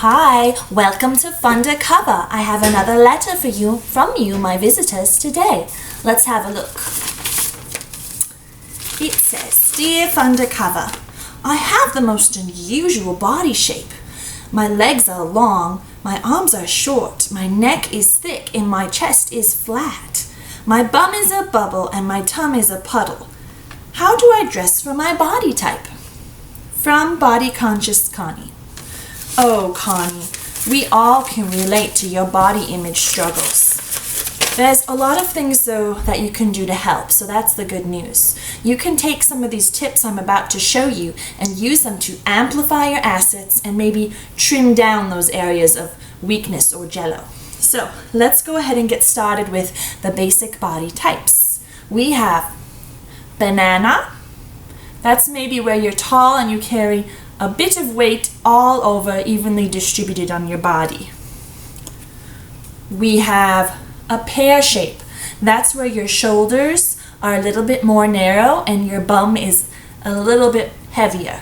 Hi, welcome to Fundercover. I have another letter for you from you, my visitors, today. Let's have a look. It says, Dear Fundercover, I have the most unusual body shape. My legs are long, my arms are short, my neck is thick, and my chest is flat. My bum is a bubble, and my tum is a puddle. How do I dress for my body type? From Body Conscious Connie. Oh, Connie, we all can relate to your body image struggles. There's a lot of things, though, that you can do to help, so that's the good news. You can take some of these tips I'm about to show you and use them to amplify your assets and maybe trim down those areas of weakness or jello. So let's go ahead and get started with the basic body types. We have banana. That's maybe where you're tall and you carry a bit of weight all over, evenly distributed on your body. We have a pear shape. That's where your shoulders are a little bit more narrow and your bum is a little bit heavier.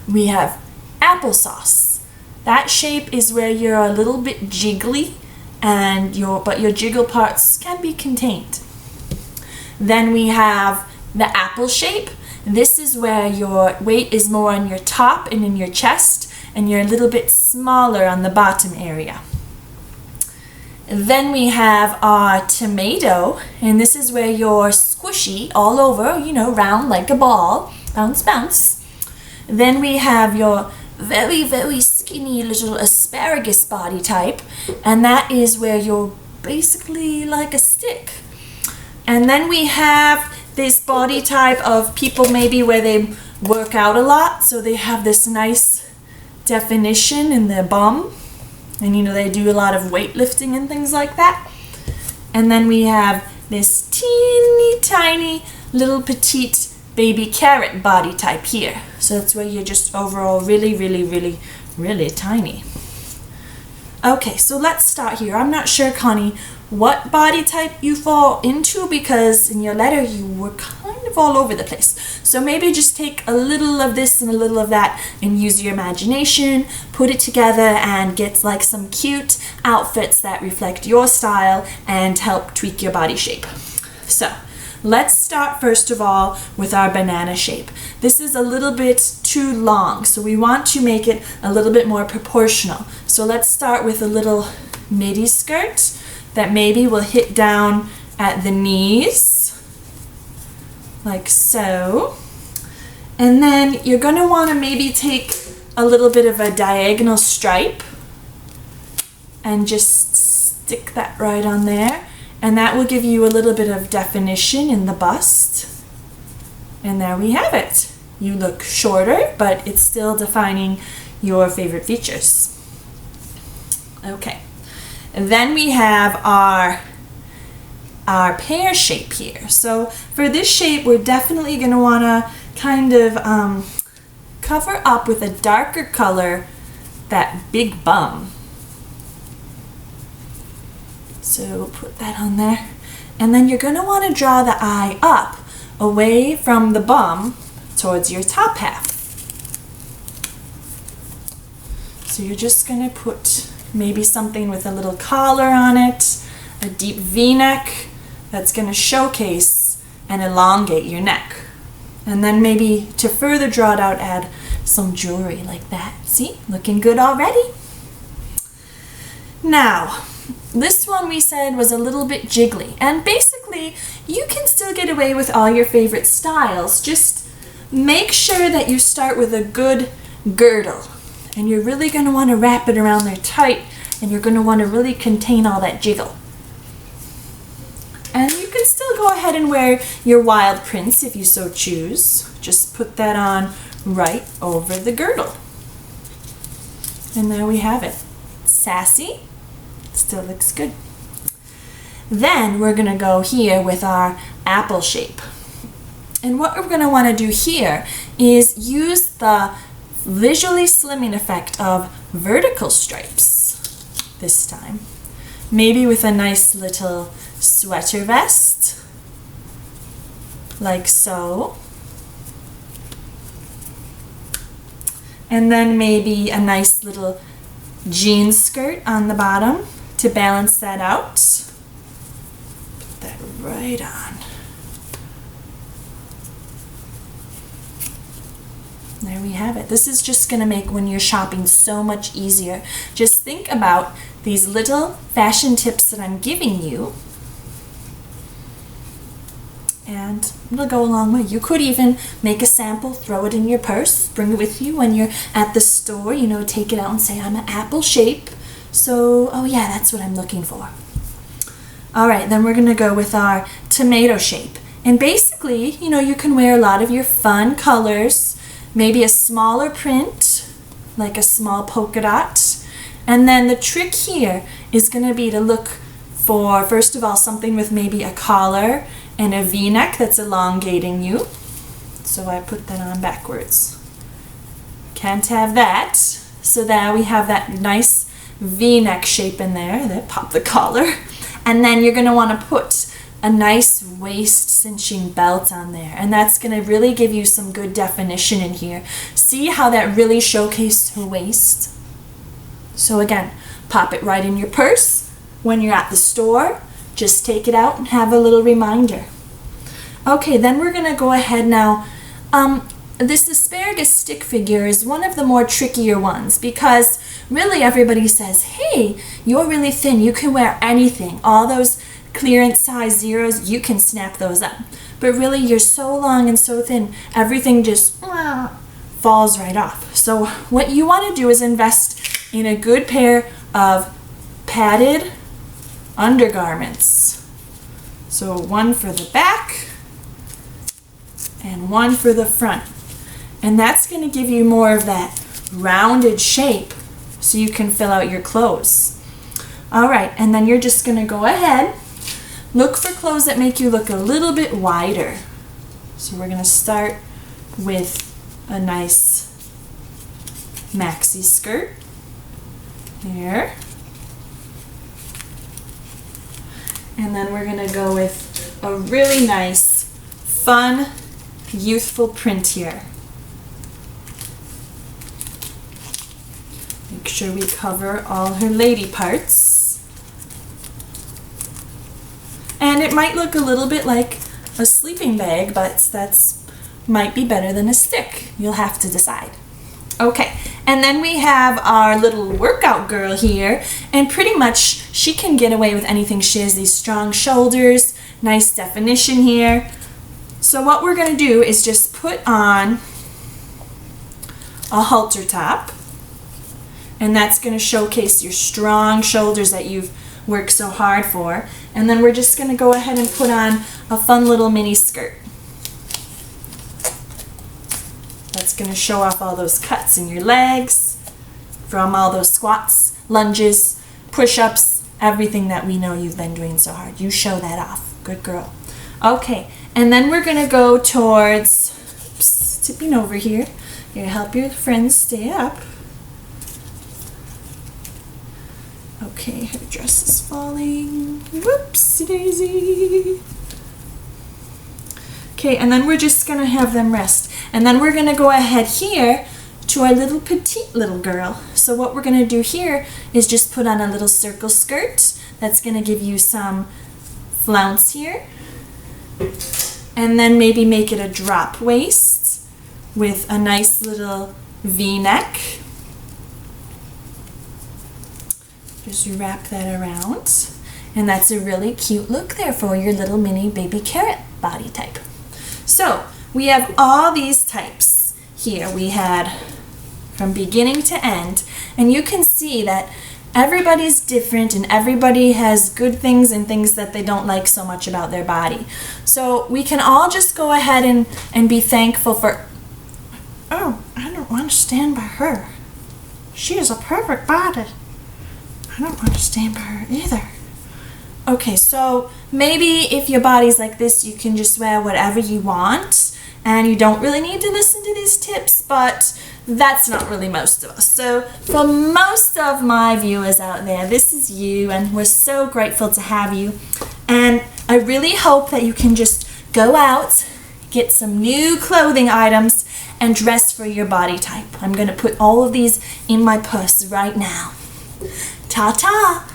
We have applesauce. That shape is where you're a little bit jiggly and but your jiggle parts can be contained. Then we have the apple shape. This is where your weight is more on your top and in your chest, and you're a little bit smaller on the bottom area. Then we have our tomato, and this is where you're squishy all over, round like a ball, bounce, bounce. Then we have your very, very skinny little asparagus body type, and that is where you're basically like a stick. And then we have this body type of people maybe where they work out a lot, so they have this nice definition in their bum, and they do a lot of weightlifting and things like that. And then we have this teeny tiny little petite baby carrot body type here, so that's where you're just overall really, really, really, really tiny. Okay, so let's start here. I'm not sure, Connie, what body type you fall into, because in your letter you were kind of all over the place. So maybe just take a little of this and a little of that and use your imagination, put it together and get like some cute outfits that reflect your style and help tweak your body shape. So let's start first of all with our banana shape. This is a little bit too long, so we want to make it a little bit more proportional. So let's start with a little midi skirt that maybe will hit down at the knees, like so. And then you're going to want to maybe take a little bit of a diagonal stripe and just stick that right on there. And that will give you a little bit of definition in the bust. And there we have it. You look shorter, but it's still defining your favorite features. Okay. And then we have our pear shape here. So for this shape, we're definitely going to want to kind of cover up with a darker color that big bum. So put that on there. And then you're going to want to draw the eye up, away from the bum, towards your top half. So you're just going to put maybe something with a little collar on it, a deep V-neck that's going to showcase and elongate your neck. And then maybe to further draw it out, add some jewelry like that. See, looking good already. Now, this one we said was a little bit jiggly, and basically you can still get away with all your favorite styles. Just make sure that you start with a good girdle, and you're really going to want to wrap it around there tight, and you're going to want to really contain all that jiggle. And you can still go ahead and wear your wild prints if you so choose. Just put that on right over the girdle. And there we have it. Sassy. Still looks good. Then we're going to go here with our apple shape. And what we're going to want to do here is use the visually slimming effect of vertical stripes this time. Maybe with a nice little sweater vest, like so. And then maybe a nice little jean skirt on the bottom to balance that out. Put that right on. There we have it. This is just going to make when you're shopping so much easier. Just think about these little fashion tips that I'm giving you, and it'll go a long way. You could even make a sample, throw it in your purse, bring it with you when you're at the store, you know, take it out and say, I'm an apple shape. So, oh yeah, that's what I'm looking for. All right, then we're going to go with our tomato shape. And basically, you know, you can wear a lot of your fun colors, maybe a smaller print, like a small polka dot. And then the trick here is going to be to look for, first of all, something with maybe a collar and a V-neck that's elongating you. So I put that on backwards. Can't have that. So now we have that nice V-neck shape in there. Then pop the collar. And then you're going to want to put a nice waist cinching belt on there. And that's going to really give you some good definition in here. See how that really showcased her waist? So again, pop it right in your purse. When you're at the store, just take it out and have a little reminder. Okay, then we're going to go ahead now. This asparagus stick figure is one of the more trickier ones because really everybody says, hey, you're really thin, you can wear anything. All those clearance size zeros, you can snap those up. But really you're so long and so thin, everything just falls right off. So what you want to do is invest in a good pair of padded undergarments. So one for the back and one for the front. And that's going to give you more of that rounded shape so you can fill out your clothes. All right, and then you're just going to go ahead, look for clothes that make you look a little bit wider. So we're going to start with a nice maxi skirt here. And then we're going to go with a really nice, fun, youthful print here. Make sure we cover all her lady parts. And it might look a little bit like a sleeping bag, but that's might be better than a stick. You'll have to decide. Okay, and then we have our little workout girl here, and pretty much she can get away with anything. She has these strong shoulders, nice definition here. So what we're going to do is just put on a halter top, and that's going to showcase your strong shoulders that you've worked so hard for. And then we're just going to go ahead and put on a fun little mini skirt. That's going to show off all those cuts in your legs from all those squats, lunges, push-ups, everything that we know you've been doing so hard. You show that off. Good girl. Okay, and then we're going to go towards, tipping over here. You're going to help your friends stay up. Okay, her dress is falling. Whoopsie daisy. Okay, and then we're just going to have them rest. And then we're going to go ahead here to our little petite little girl. So what we're going to do here is just put on a little circle skirt. That's going to give you some flounce here. And then maybe make it a drop waist with a nice little V-neck. Just wrap that around. And that's a really cute look there for your little mini baby carrot body type. So we have all these types here. We had from beginning to end, and you can see that everybody's different and everybody has good things and things that they don't like so much about their body. So we can all just go ahead and be thankful for, oh, I don't want to stand by her. She has a perfect body. I don't want to stand by her either. Okay, so maybe if your body's like this, you can just wear whatever you want and you don't really need to listen to these tips, but that's not really most of us. So for most of my viewers out there, this is you, and we're so grateful to have you. And I really hope that you can just go out, get some new clothing items, and dress for your body type. I'm gonna put all of these in my purse right now. Ta-ta!